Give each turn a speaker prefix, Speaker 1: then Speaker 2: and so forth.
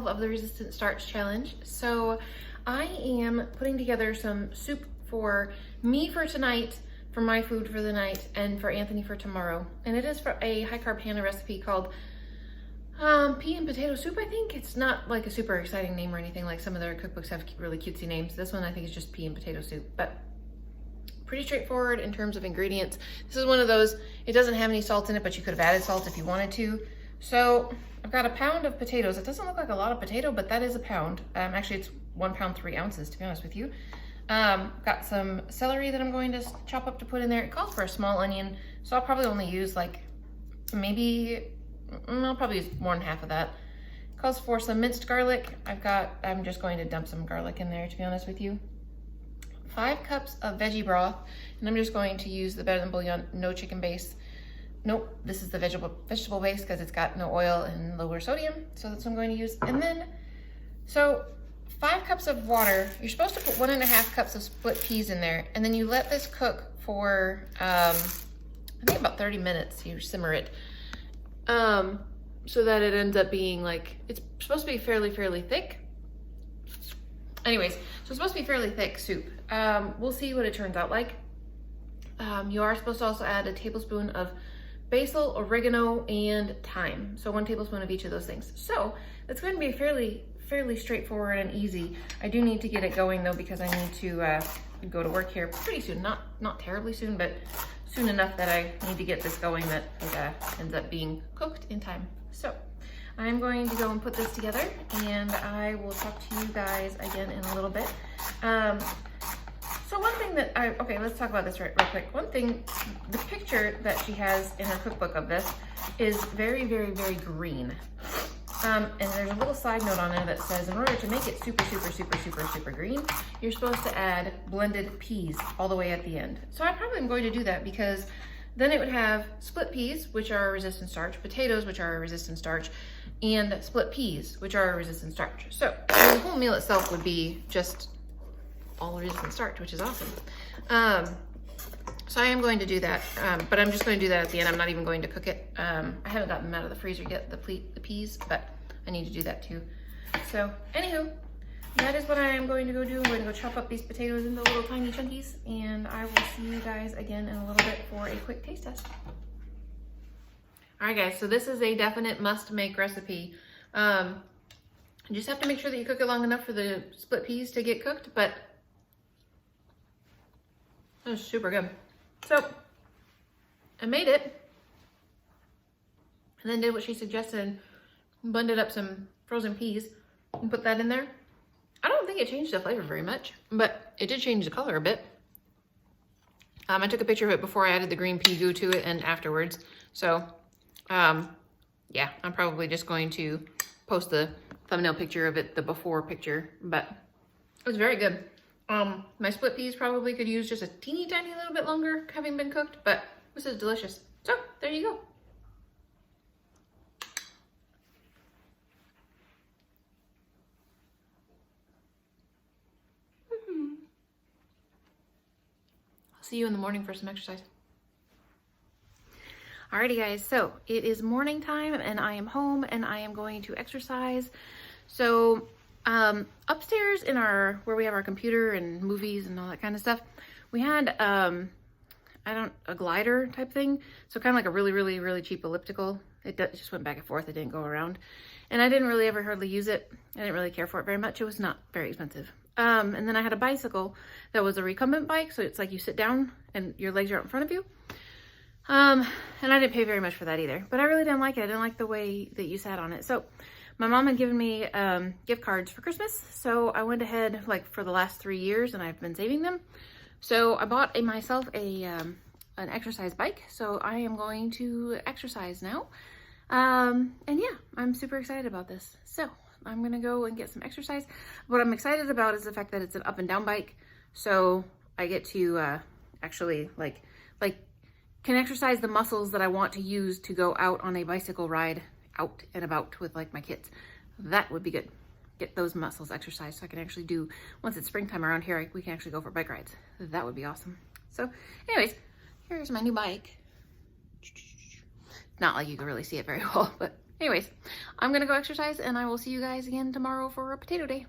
Speaker 1: of the Resistant Starch Challenge. So I am putting together some soup for me for tonight, for my food for the night, and for Anthony for tomorrow. And it is for a High Carb Hannah recipe called pea and potato soup, I think. It's not like a super exciting name or anything, like some of their cookbooks have really cutesy names. This one I think is just pea and potato soup, but pretty straightforward in terms of ingredients. This is one of those, it doesn't have any salt in it, but you could have added salt if you wanted to. So I've got a pound of potatoes. It doesn't look like a lot of potato, but that is a pound. Actually, it's 1 pound 3 ounces, to be honest with you. Got some celery that I'm going to chop up to put in there. It calls for a small onion, so I'll probably only use like I'll probably use more than half of that. It calls for some minced garlic. I'm just going to dump some garlic in there, to be honest with you. 5 cups of veggie broth, and I'm just going to use the Better Than Bouillon no chicken base. Nope, this is the vegetable base because it's got no oil and lower sodium, so that's what I'm going to use. And then, so 5 cups of water. You're supposed to put 1.5 cups of split peas in there, and then you let this cook for I think about 30 minutes. You simmer it so that it ends up being like, it's supposed to be fairly thick. Anyways, so it's supposed to be fairly thick soup. We'll see what it turns out like. You are supposed to also add a tablespoon of basil, oregano, and thyme. So 1 tablespoon of each of those things. So it's going to be fairly straightforward and easy. I do need to get it going though, because I need to go to work here pretty soon. Not terribly soon, but soon enough that I need to get this going that it ends up being cooked in time. So I'm going to go and put this together, and I will talk to you guys again in a little bit. So one thing that okay, let's talk about this real quick. One thing, the picture that she has in her cookbook of this is very green. And there's a little side note on there that says, in order to make it super green, you're supposed to add blended peas all the way at the end. So I probably am going to do that, because then it would have split peas, which are a resistant starch, potatoes, which are a resistant starch, and split peas, which are a resistant starch. So the whole meal itself would be just all resistant starch, which is awesome. So I am going to do that, but I'm just going to do that at the end. I'm not even going to cook it. I haven't gotten them out of the freezer yet, the peas, but I need to do that too. So anywho, that is what I am going to go do. I'm going to go chop up these potatoes into little tiny chunkies, and I will see you guys again in a little bit for a quick taste test. All right guys, so this is a definite must make recipe. You just have to make sure that you cook it long enough for the split peas to get cooked, but it was super good. So I made it and then did what she suggested, blended up some frozen peas and put that in there. I don't think it changed the flavor very much, but it did change the color a bit. I took a picture of it before I added the green pea goo to it and afterwards. So yeah, I'm probably just going to post the thumbnail picture of it, the before picture, but it was very good. My split peas probably could use just a teeny tiny little bit longer having been cooked, but this is delicious. So there you go. I'll see you in the morning for some exercise. Alrighty guys, so it is morning time and I am home and I am going to exercise. So upstairs in where we have our computer and movies and all that kind of stuff, we had a glider type thing. So kind of like a really cheap elliptical. It just went back and forth. It didn't go around. And I didn't really ever hardly use it. I didn't really care for it very much. It was not very expensive. And then I had a bicycle that was a recumbent bike. So it's like you sit down and your legs are out in front of you. And I didn't pay very much for that either, but I really didn't like it. I didn't like the way that you sat on it. So my mom had given me gift cards for Christmas. So I went ahead like for the last 3 years and I've been saving them. So I bought myself an exercise bike. So I am going to exercise now. And yeah, I'm super excited about this. So I'm going to go and get some exercise. What I'm excited about is the fact that it's an up and down bike. So I get to actually can exercise the muscles that I want to use to go out on a bicycle ride out and about with like my kids. That would be good. Get those muscles exercised so I can actually do, once it's springtime around here, we can actually go for bike rides. That would be awesome. So anyways, here's my new bike. Not like you can really see it very well, but anyways, I'm gonna go exercise and I will see you guys again tomorrow for a potato day.